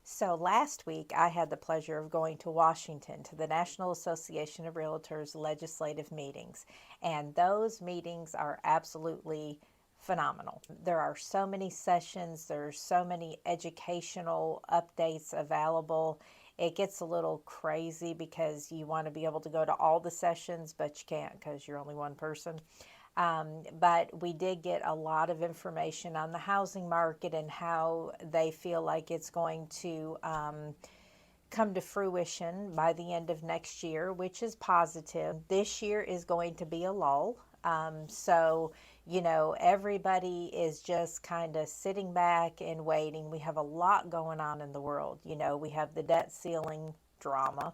So last week, I had the pleasure of going to Washington to the National Association of Realtors legislative meetings, and those meetings are absolutely phenomenal. There are so many sessions, there's so many educational updates available. It gets a little crazy because you want to be able to go to all the sessions, but you can't because you're only one person. But we did get a lot of information on the housing market and how they feel like it's going to come to fruition by the end of next year, which is positive. This year is going to be a lull. Everybody is just kind of sitting back and waiting. We have a lot going on in the world. We have the debt ceiling drama.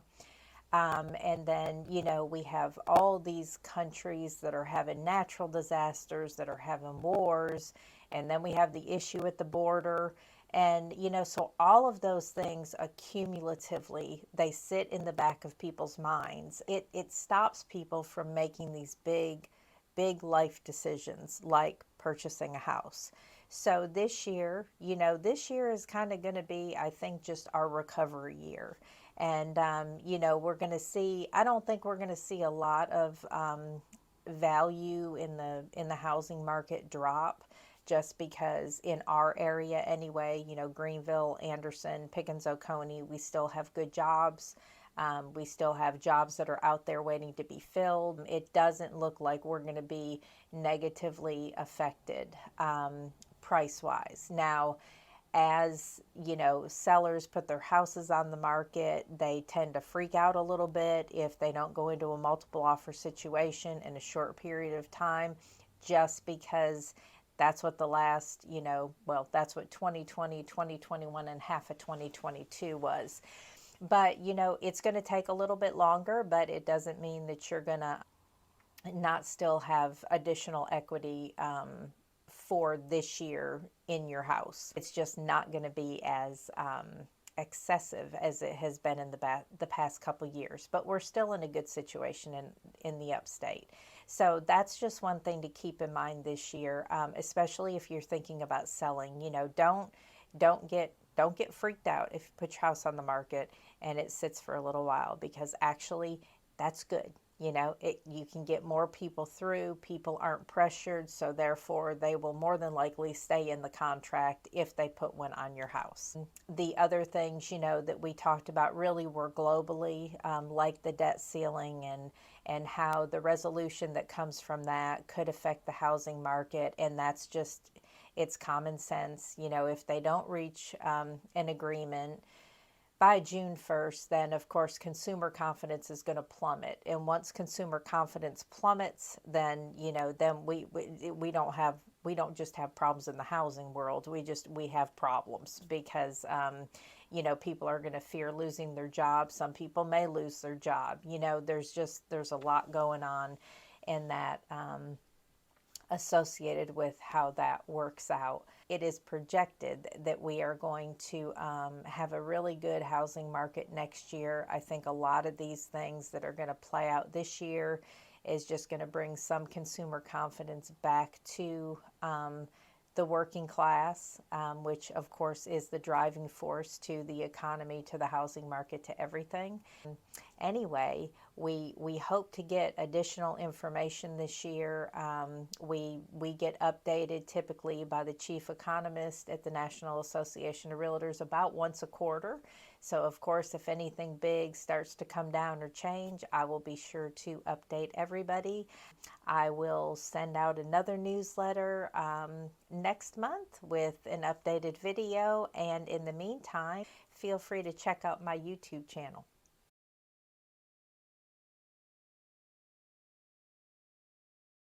And then, we have all these countries that are having natural disasters, that are having wars. And then we have the issue at the border. And, so all of those things accumulatively, they sit in the back of people's minds. It stops people from making these big life decisions like purchasing a house. So this year is kind of going to be, I think, just our recovery year. And, we're going to see, I don't think we're going to see a lot of value in the housing market drop just because in our area anyway, Greenville, Anderson, Pickens, Oconee, we still have good jobs. We still have jobs that are out there waiting to be filled. It doesn't look like we're going to be negatively affected price wise. Now, as sellers put their houses on the market, they tend to freak out a little bit if they don't go into a multiple offer situation in a short period of time, just because that's what that's what 2020, 2021, and half of 2022 was. But it's going to take a little bit longer, but it doesn't mean that you're going to not still have additional equity for this year in your house. It's just not going to be as excessive as it has been in the past couple years, but we're still in a good situation in the upstate. So that's just one thing to keep in mind this year, especially if you're thinking about selling. Don't get freaked out if you put your house on the market and it sits for a little while, because actually that's good. You can get more people through. People aren't pressured, so therefore they will more than likely stay in the contract if they put one on your house. The other things, that we talked about really were globally, like the debt ceiling and how the resolution that comes from that could affect the housing market, and that's just it's common sense. If they don't reach an agreement by June 1st, then of course consumer confidence is going to plummet. And once consumer confidence plummets, then then we don't just have problems in the housing world. We have problems because people are going to fear losing their job. Some people may lose their job. There's a lot going on in that. Associated with how that works out. It is projected that we are going to have a really good housing market next year. I think a lot of these things that are going to play out this year is just going to bring some consumer confidence back to the working class, which of course is the driving force to the economy, to the housing market, to everything. Anyway, we hope to get additional information this year. We get updated typically by the chief economist at the National Association of Realtors about once a quarter. So of course, if anything big starts to come down or change, I will be sure to update everybody. I will send out another newsletter next month with an updated video. And in the meantime, feel free to check out my YouTube channel.